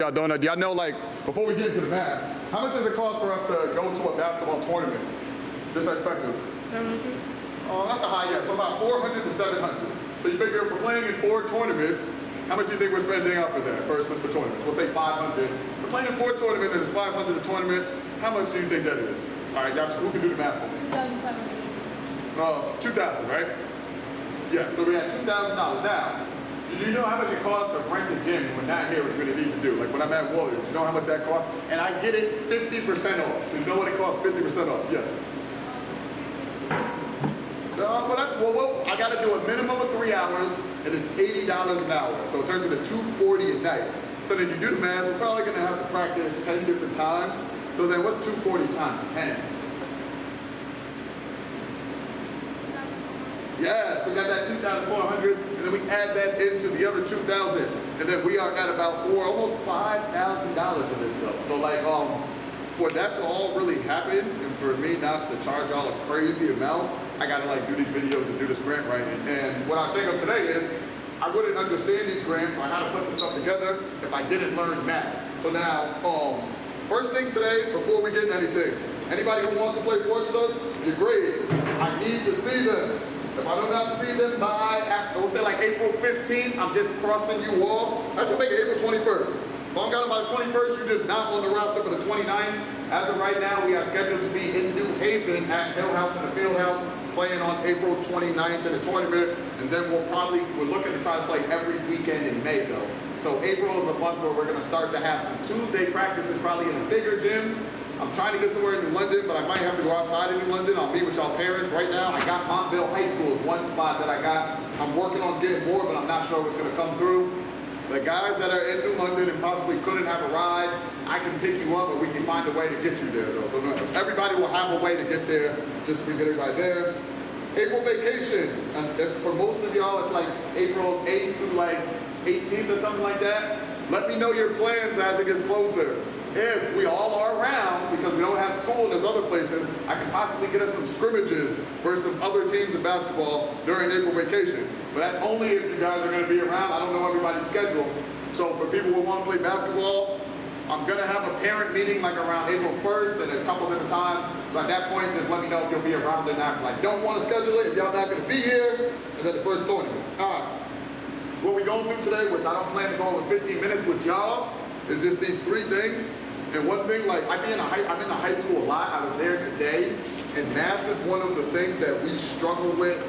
Y'all doing that? Y'all know, like, before we get into the math, how much does it cost for us to go to a basketball tournament? Just effective. 700. Oh, that's a high yes. So about 400 to 700. So you figure if we're playing in 4 tournaments, how much do you think we're spending out for that? First, for tournaments. We'll say 500. We're playing in 4 tournaments and it's 500 a tournament. How much do you think that is? All right, y'all, who can do the math for me? 2,000, right? Yeah, so we had $2,000. Now, do you know how much it costs to rent a gym when not here, what you're going to need to do? Like when I'm at Warriors, you know how much that costs? And I get it 50% off. So you know what it costs 50% off? Yes. Well, that's, well, I got to do a minimum of 3 hours, and it's $80 an hour. So it turns into $240 a night. So then you do the math, we're probably going to have to practice 10 different times. So then what's 240 times 10? Yeah, so we got that 2,400, and then we add that into the other 2,000, and then we are at about almost $5,000 of this stuff. So like, for that to all really happen, and for me not to charge y'all a crazy amount, I gotta like do these videos and do this grant writing. And what I think of today is, I wouldn't understand these grants, or how to put this stuff together if I didn't learn math. So now, first thing today, before we get into anything, anybody who wants to play sports with us, your grades, I need to see them. If I don't have to see them by, we'll say like April 15th, I'm just crossing you off. That should make it April 21st. If I'm got by the 21st, you're just not on the roster for the 29th. As of right now, we are scheduled to be in New Haven at Hill House and the Field House, playing on April 29th in the tournament. And then we're looking to try to play every weekend in May though. So April is a month where we're gonna start to have some Tuesday practices, probably in a bigger gym. I'm trying to get somewhere in New London, but I might have to go outside of New London. I'll meet with y'all parents. Right now, I got Montville High School as one spot that I got. I'm working on getting more, but I'm not sure what's gonna come through. The guys that are in New London and possibly couldn't have a ride, I can pick you up, or we can find a way to get you there though. So everybody will have a way to get there, just to get everybody there. April vacation, and for most of y'all, it's like April 8th through like 18th or something like that. Let me know your plans as it gets closer. If we all are around, because we don't have school in those other places, I can possibly get us some scrimmages for some other teams in basketball during April vacation. But that's only if you guys are going to be around. I don't know everybody's schedule. So for people who want to play basketball, I'm going to have a parent meeting like around April 1st and a couple different times. So at that point, just let me know if you'll be around or not. Like, don't want to schedule it if y'all not going to be here. And then the first tournament. All right. What we're going through today, which I don't plan to go over 15 minutes with y'all, is just these 3 things. And one thing, like, I'm in the high school a lot. I was there today, and math is one of the things that we struggle with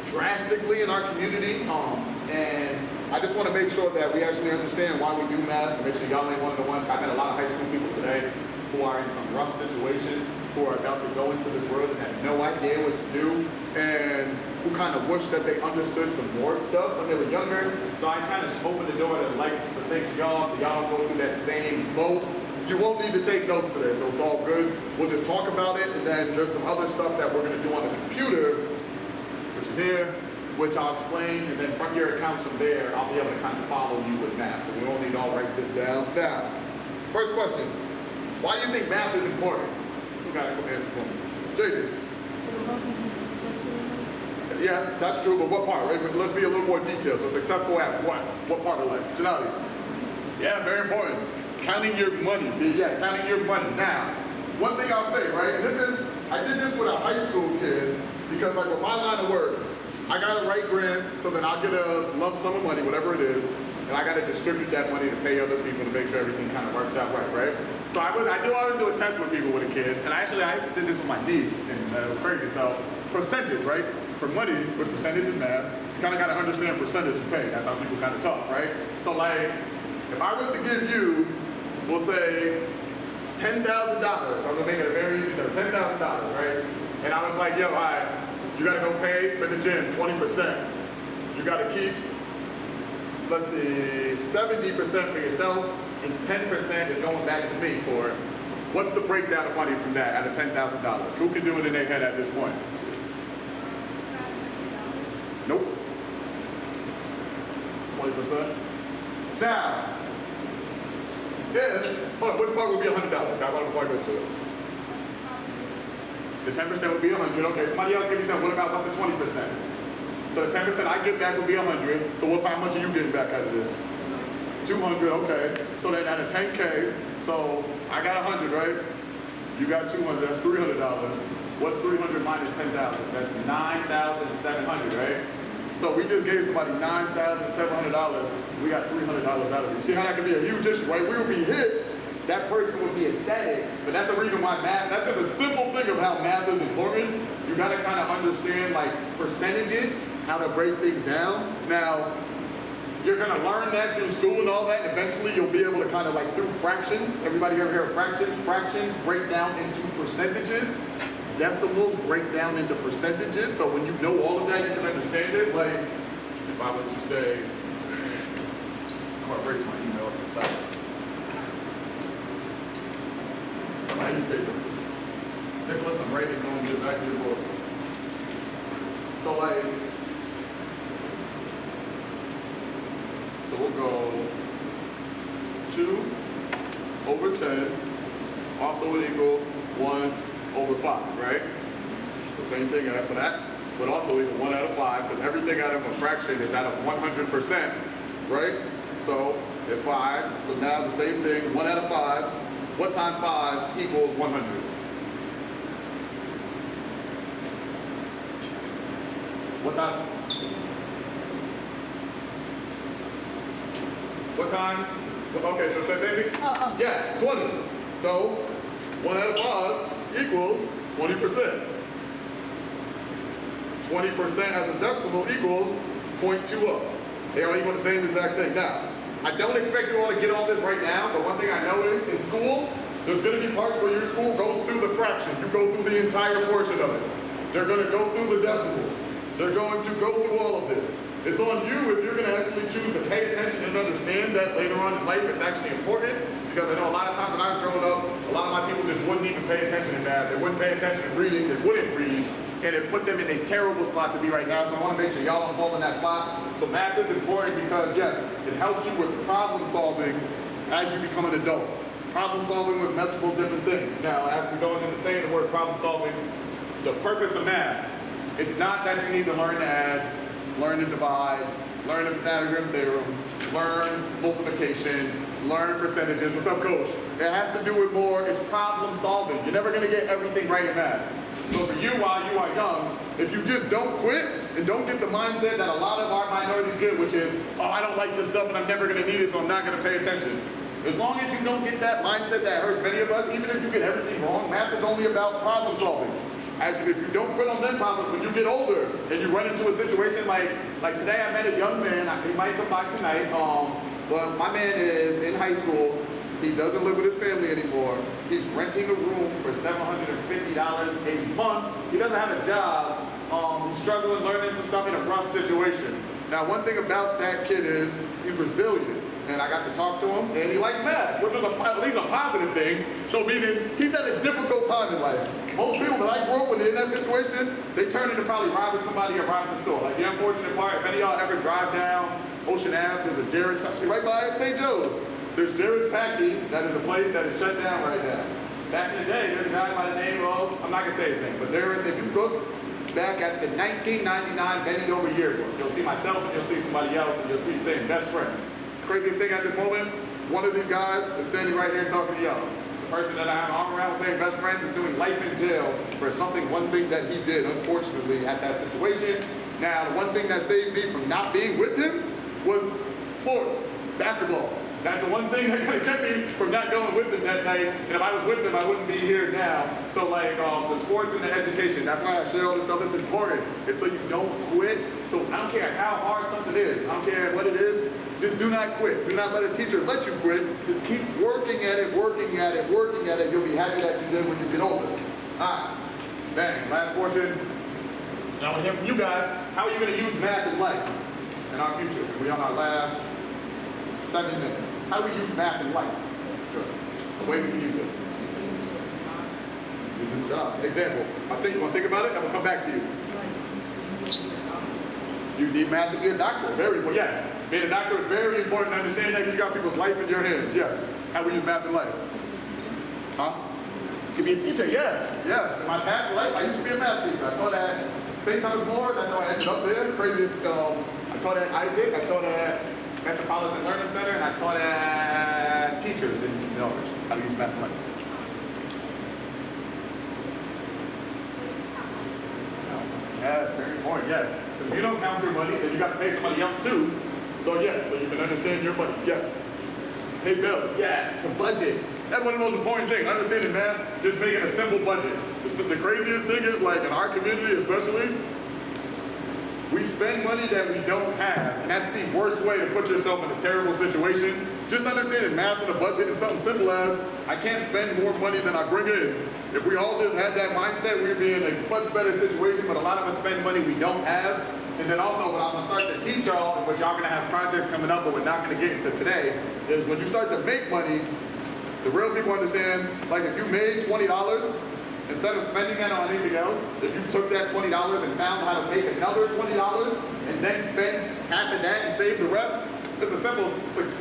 drastically in our community. And I just want to make sure that we actually understand why we do math, and make sure y'all ain't one of the ones. I met a lot of high school people today who are in some rough situations, who are about to go into this world and have no idea what to do, and who kind of wish that they understood some more stuff when they were younger. So I kind of opened the door to like the things to y'all, so y'all don't go through that same boat. You won't need to take notes today, so it's all good. We'll just talk about it, and then there's some other stuff that we're going to do on the computer, which is here, which I'll explain, and then from your accounts from there, I'll be able to kind of follow you with math. So we don't need to all write this down. Now, first question. Why do you think math is important? Who got to answer for me? Jaden. Yeah, that's true, but what part? Let's be a little more detailed. So successful at what? What part of life? Janali. Yeah, very important. Counting your money. Yeah, counting your money. Now, one thing I'll say, right, and I did this with a high school kid, because like with my line of work, I gotta write grants, so then I'll get a lump sum of money, whatever it is, and I gotta distribute that money to pay other people to make sure everything kind of works out right? So I always do a test with people with a kid, and I did this with my niece, and it was crazy. So percentage, right? For money, which percentage is math, you kind of gotta understand percentage of pay. That's how people kind of talk, right? So like, if I was to give you, we'll say, $10,000, I'm gonna make it a very easy number, $10,000, right? And I was like, yo, all right, you gotta go pay for the gym 20%. You gotta keep, let's see, 70% for yourself, and 10% is going back to me for, what's the breakdown of money from that out of $10,000? Who can do it in their head at this point? Let's see. Nope. 20%. Now, which part would be $100? Before I go to it. The 10% would be 100. Okay, somebody else give me something. What about the 20%? So the 10% I get back would be 100. So how much are you getting back out of this? 200, okay. So then at a 10K, so I got 100, right? You got 200, that's $300. What's 300 minus 10,000? That's 9,700, right? So we just gave somebody $9,700. We got $300 out of it. You see how that could be a huge issue, right? We would be hit, that person would be ecstatic, but that's the reason why math, that's just a simple thing of how math is important. You gotta kind of understand like percentages, how to break things down. Now, you're gonna learn that through school and all that, and eventually you'll be able to kind of like through fractions. Everybody ever hear of fractions? Fractions break down into percentages. Decimals break down into percentages. So when you know all of that, you can understand it. Like, if I was to say, I'm gonna erase my email up the top. I use paper. Nicholas, I'm writing on the back of your book. So like, so we'll go 2 over 10 also would equal 1 over 5, right? So same thing after that, but also equal 1 out of 5, because everything out of a fraction is out of 100%, right? So if 5, so now the same thing, 1 out of 5, what times 5 equals 100? What time? What times? Okay, so that's anything? Yes, 20. So 1 out of 5 equals 20%. 20% as a decimal equals 0.20. They all equal the same exact thing. Now, I don't expect you all to get all this right now, but one thing I know is in school, there's going to be parts where your school goes through the fraction. You go through the entire portion of it. They're going to go through the decimals. They're going to go through all of this. It's on you if you're going to actually choose to pay attention and understand that later on in life it's actually important, because I know a lot of times when I was growing up, a lot of my people just wouldn't even pay attention in math. They wouldn't pay attention in reading. They wouldn't read. And it put them in a terrible spot to be right now. So I want to make sure y'all don't fall in that spot. So math is important because, yes, it helps you with problem solving as you become an adult. Problem solving with multiple different things. Now, as we go into saying the word problem solving, the purpose of math, it's not that you need to learn to add, learn to divide, learn the Pythagorean theorem, learn multiplication, learn percentages. What's up, coach? It has to do with more, it's problem solving. You're never going to get everything right in math. So for you, while you are young, if you just don't quit and don't get the mindset that a lot of our minorities get, which is, oh, I don't like this stuff and I'm never going to need it, so I'm not going to pay attention. As long as you don't get that mindset that hurts many of us, even if you get everything wrong, math is only about problem solving. As if you don't quit on them problems, when you get older and you run into a situation like today, I met a young man. He might come by tonight. But my man is in high school. He doesn't live with his family anymore. He's renting a room for $750 a month. He doesn't have a job. He's struggling learning some stuff in a rough situation. Now, one thing about that kid is he's resilient. And I got to talk to him, and he likes math, which is at least a positive thing. So meaning, he's had a difficult time in life. Most people that I grew up with in that situation, they turn into probably robbing somebody or robbing a store. Like the unfortunate part, if any of y'all ever drive down Ocean Ave, there's a Jared's, actually right by it, St. Joe's. There's Jared's Packy, that is a place that is shut down right now. Back in the day, there's a guy by the name of, I'm not gonna say his name, but there is, if you look back at the 1999 Bending Over Yearbook, you'll see myself and you'll see somebody else and you'll see the same best friends. Craziest thing at this moment, one of these guys is standing right here talking to y'all. The person that I have an arm around saying best friends is doing life in jail for one thing that he did, unfortunately, at that situation. Now, the one thing that saved me from not being with him was sports, basketball. That's the one thing that kind of kept me from not going with him that night. And if I was with him, I wouldn't be here now. So like the sports and the education, that's why I share all this stuff. It's important. It's so you don't quit. So I don't care how hard something is. I don't care what it is. Just do not quit. Do not let a teacher let you quit. Just keep working at it, working at it, working at it. You'll be happy that you did when you get older. All right. Bang. Last portion. Now I want to hear from you guys. How are you going to use math in life in our future? We're on our last 7 minutes. How do we use math in life? Sure. The way we can use it. Use the job. Example. You want to think about it? I'm going to come back to you. You need math to be a doctor. Very important. Yes. Being a doctor is very important to understand that you got people's life in your hands. Yes. How we use math in life? Huh? You can be a teacher. Yes. Yes. In my past life, I used to be a math teacher. I taught at St. Thomas More. That's how I ended up there. Craziest. I taught at Isaac. I taught at Metropolitan Learning Center, and I taught at teachers in Norwich how to use mathematics. Yes, very important, yes. If you don't count your money, then you got to pay somebody else too. So yes, so you can understand your money, yes. Pay bills, yes. The budget. That's one of the most important things. Understand it, man. Just making a simple budget. The craziest thing is, like, in our community especially, we spend money that we don't have, and that's the worst way to put yourself in a terrible situation. Just understanding math and a budget and something simple as, I can't spend more money than I bring in. If we all just had that mindset, we'd be in a much better situation, but a lot of us spend money we don't have. And then also, what I'm gonna start to teach y'all, and what y'all gonna have projects coming up, but we're not gonna get into today, is when you start to make money, the real people understand, like if you made $20, instead of spending that on anything else, if you took that $20 and found how to make another $20 and then spent half of that and save the rest, it's a simple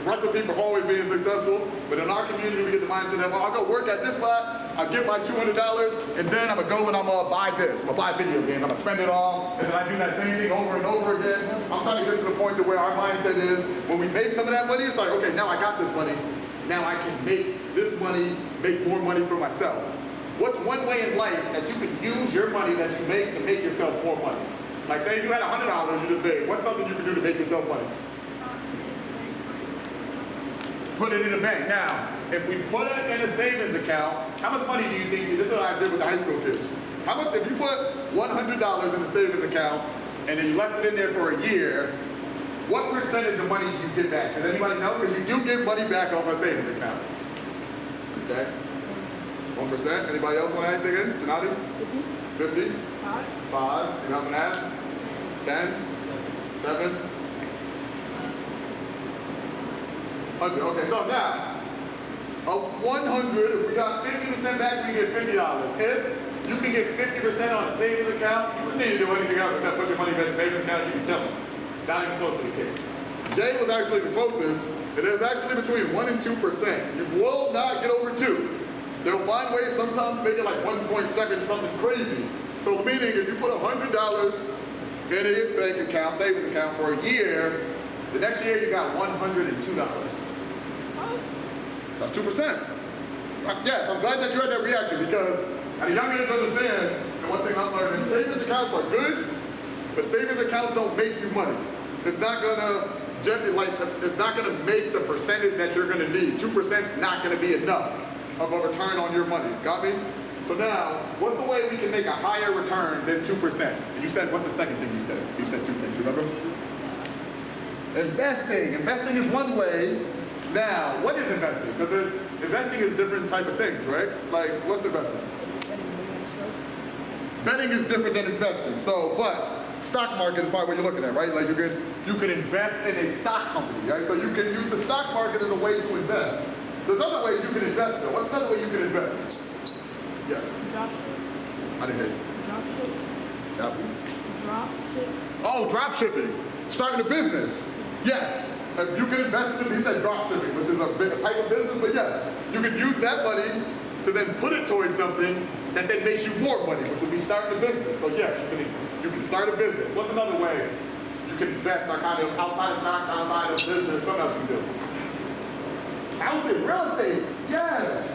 recipe for always being successful. But in our community, we get the mindset that, well, I'll go work at this spot, I'll get my $200, and then I'm gonna go and I'm gonna buy this. I'm gonna buy a video game, I'm gonna spend it all, and then I do that same thing over and over again. I'm trying to get to the point to where our mindset is, when we make some of that money, it's like, okay, now I got this money, now I can make this money, make more money for myself. What's one way in life that you can use your money that you make to make yourself more money? Like say you had $100 you just made, what's something you can do to make yourself money? Put it in a bank. Now, if we put it in a savings account, how much money do you think, this is what I did with the high school kids. How much, if you put $100 in a savings account and then you left it in there for a year, what percentage of money do you get back? Does anybody know? Because you do get money back off a savings account. Okay. 1%. Anybody else want to add anything in? Janati? 50? 5. You have an add? 10? 7? 100. Okay, so now, of 100, if we got 50% back, we get $50. If you can get 50% on a savings account, you wouldn't need to do anything else except put your money in a savings account, you can tell them. Not even close to the case. Jay was actually the closest. It is actually between 1 and 2%. You will not get over 2. They'll find ways sometimes to make it like 1.7, something crazy. So meaning if you put $100 in a bank account, savings account for a year, the next year you got $102. That's 2%. Yes, I'm glad that you had that reaction because at a young age understand, and one thing I'm learning, savings accounts are good, but savings accounts don't make you money. It's not gonna it's not gonna make the percentage that you're gonna need. 2% is not gonna be enough of a return on your money. Got me? So now, what's the way we can make a higher return than 2%? And you said, what's the second thing you said? You said 2 things, remember? Investing. Investing is one way. Now, what is investing? Because investing is different type of things, right? Like, what's investing? Betting is different than investing. So, but stock market is probably what you're looking at, right? Like you can invest in a stock company, right? So you can use the stock market as a way to invest. There's other ways you can invest though. What's another way you can invest? Yes? Dropshipping. I didn't hear you. Dropshipping. Oh, drop shipping. Starting a business. Yes. You can invest in, he said drop shipping, which is a type of business, but yes. You can use that money to then put it towards something that then makes you more money, which would be starting a business. So yes, you can start a business. What's another way you can invest kind of outside of stocks, outside of business, something else you can do? Housing, real estate, yes.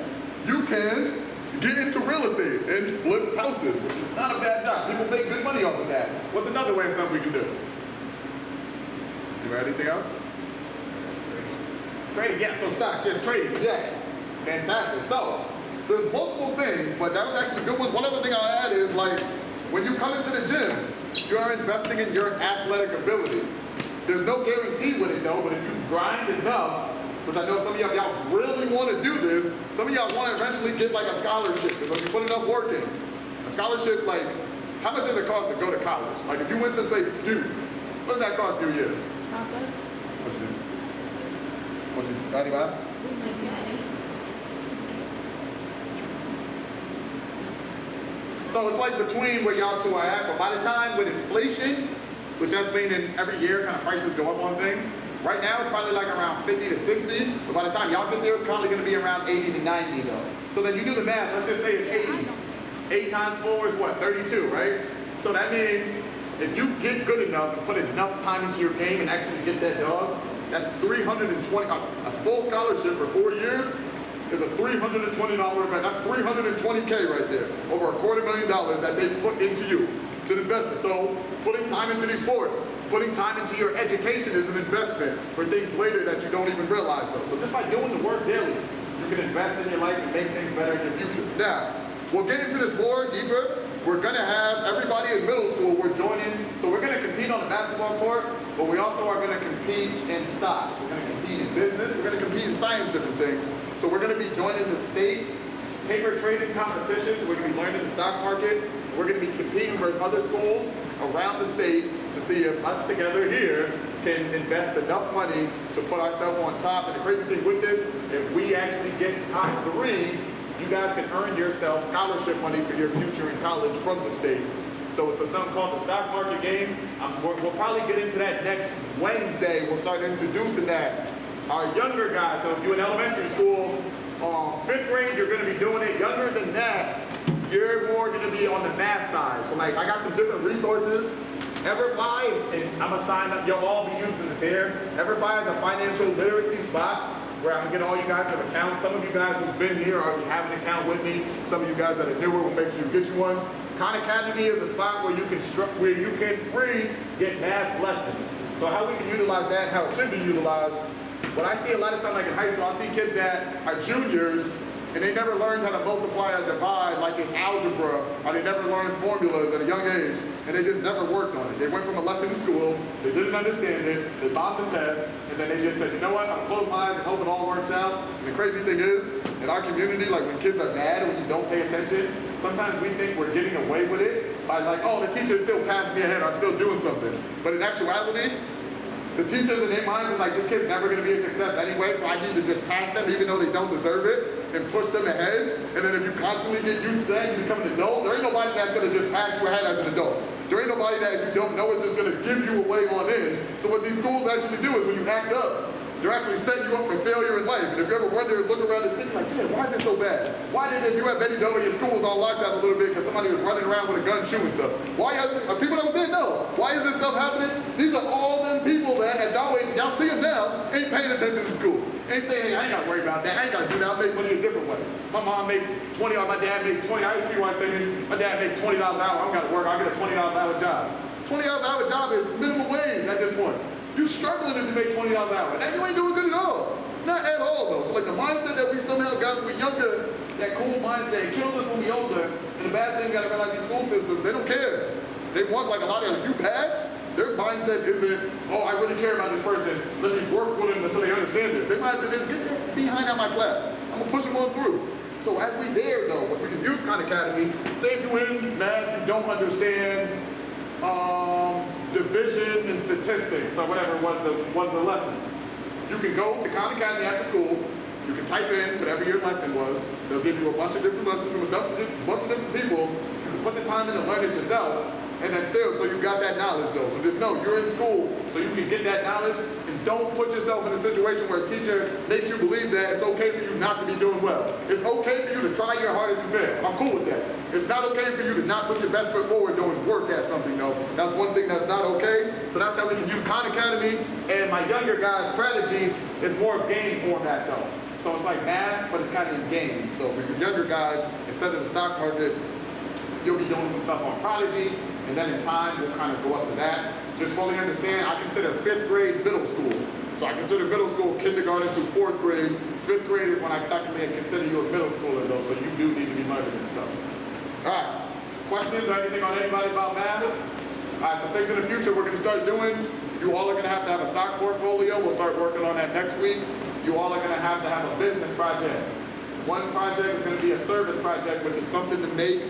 You can get into real estate and flip houses, which is not a bad job. People make good money off of that. What's another way something we can do? You got anything else? Trading, yes. So stocks, yes. Trading, yes. Fantastic. So there's multiple things, but that was actually a good one. One other thing I'll add is like when you come into the gym, you are investing in your athletic ability. There's no guarantee with it though, but if you grind enough, which I know some of y'all really want to do this, some of y'all want to eventually get like a scholarship because you put enough work in. A scholarship, like, how much does it cost to go to college? Like if you went to say Duke, what does that cost you a year? What you do? What you do? 95? So it's like between where y'all two are at, but by the time with inflation, which has been in every year, kind of prices go up on things. Right now it's probably like around 50 to 60, but by the time y'all get there, it's probably gonna be around 80 to 90 though. So then you do the math, let's just say it's 80. 8 times 4 is what, 32, right? So that means if you get good enough and put enough time into your game and actually get that dog, That's $320. A full scholarship for 4 years is a $320 event. That's $320K right there. Over $250,000 that they put into you. It's an investment. So putting time into these sports, putting time into your education is an investment for things later that you don't even realize though. So just by doing the work daily, you can invest in your life and make things better in your future. Now, we'll get into this more deeper. We're gonna have everybody in middle school, we're joining, so we're gonna compete on the basketball court, but we also are gonna compete in stocks. We're gonna compete in business, we're gonna compete in science, different things. So we're gonna be joining the state paper trading competitions, we're gonna be learning the stock market, we're gonna be competing versus other schools around the state to see if us together here can invest enough money to put ourselves on top. And the crazy thing with this, if we actually get top 3, you guys can earn yourself scholarship money for your future in college from the state. So it's something called the stock market game. We'll probably get into that next Wednesday. We'll start introducing that. Our younger guys, so if you're in elementary school, 5th grade, you're gonna be doing it. Younger than that, you're more gonna be on the math side. So like, I got some different resources. EverFi, and I'm gonna sign up, you'll all be using this here. EverFi is a financial literacy spot where I can get all you guys have accounts. Some of you guys who've been here already have an account with me. Some of you guys that are newer will make sure you get you one. Khan Academy is a spot where you can free get math lessons. So how we can utilize that, how it should be utilized. What I see a lot of times, like in high school, I see kids that are juniors and they never learned how to multiply or divide like in algebra, or they never learned formulas at a young age, and they just never worked on it. They went from a lesson in school, they didn't understand it, they bombed the test, and then they just said, you know what, I'm close my eyes and hope it all works out. And the crazy thing is, in our community, like when kids are mad, when you don't pay attention, sometimes we think we're getting away with it by like, oh, the teacher still passed me ahead, I'm still doing something. But in actuality, the teachers in their minds is like, this kid's never gonna be a success anyway, so I need to just pass them even though they don't deserve it, and push them ahead. And then if you constantly get used to that, you become an adult, there ain't nobody that's gonna just pass you ahead as an adult. There ain't nobody that if you don't know is just gonna give you a way on in. So what these schools actually do is when you act up, they're actually setting you up for failure in life. And if you ever wonder, look around the city like, damn, why is it so bad? Why did you have Betty Doe, your school was on lockdown a little bit because somebody was running around with a gun shooting stuff? Why are people that was there? No. Why is this stuff happening? These are all them people that, as y'all see them now, ain't paying attention to school. Ain't saying, hey, I ain't gotta worry about that. I ain't gotta do that. I'll make money a different way. My mom makes 20, or my dad makes 20. I used to be one saying, my dad makes $20 an hour. I don't gotta work. I'll get a $20 an hour job. $20 an hour job is minimum wage at this point. You're struggling if you make $20 an hour. And you ain't doing good at all. Not at all though. So like the mindset that we somehow got when we're younger, that cool mindset kills us when we're older. And the bad thing you gotta realize these school systems, they don't care. They want like a lot of you bad. Their mindset isn't, oh, I really care about this person. Let me work with them so they understand it. Their mindset is, get that behind out my class. I'm gonna push them on through. So as we there though, if we can use Khan Academy, say if you in math, you don't understand division and statistics or whatever was the lesson. You can go to Khan Academy after school, you can type in whatever your lesson was, they'll give you a bunch of different lessons from a bunch of different people, you can put the time in to learn it yourself, and then still, so you got that knowledge though. So just know, you're in school, so you can get that knowledge, and don't put yourself in a situation where a teacher makes you believe that it's okay for you not to be doing well. It's okay for you to try your hardest you can. I'm cool with that. It's not okay for you to not put your best foot forward doing work at something though. That's one thing that's not okay. So that's how we can use Khan Academy. And my younger guy's strategy is more of game format though. So it's like math, but it's kind of in game. So for your younger guys, instead of the stock market, you'll be doing some stuff on Prodigy, and then in time, we'll kind of go up to that. Just fully understand, I consider 5th grade middle school. So I consider middle school kindergarten through 4th grade. 5th grade is when I technically consider you a middle schooler though, so you do need to be learning this stuff. All right, questions or anything on anybody about math? All right, so things in the future we're gonna start doing, you all are gonna have to have a stock portfolio. We'll start working on that next week. You all are gonna have a business project. One project is gonna be a service project, which is something to make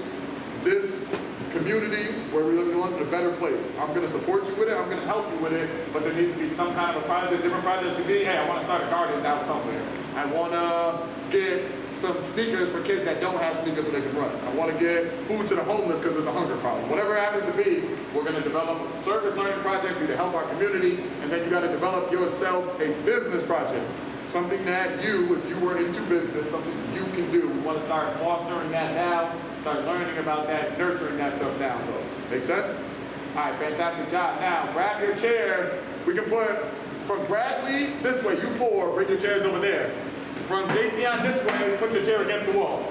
this community where we live in a better place. I'm going to support you with it, I'm going to help you with it, but there needs to be some kind of a project, different projects to be, hey, I want to start a garden down somewhere. I want to get some sneakers for kids that don't have sneakers so they can run. I want to get food to the homeless because there's a hunger problem. Whatever it happens to be, we're going to develop a service learning project to help our community, and then you got to develop yourself a business project. Something that you, if you were into business, something you can do. We want to start fostering that now, start learning about that, nurturing that stuff down though. Make sense? All right, fantastic job. Now, grab your chair. We can put From Bradley, this way, you 4, bring your chairs over there. From JC on this way, put your chair against the wall.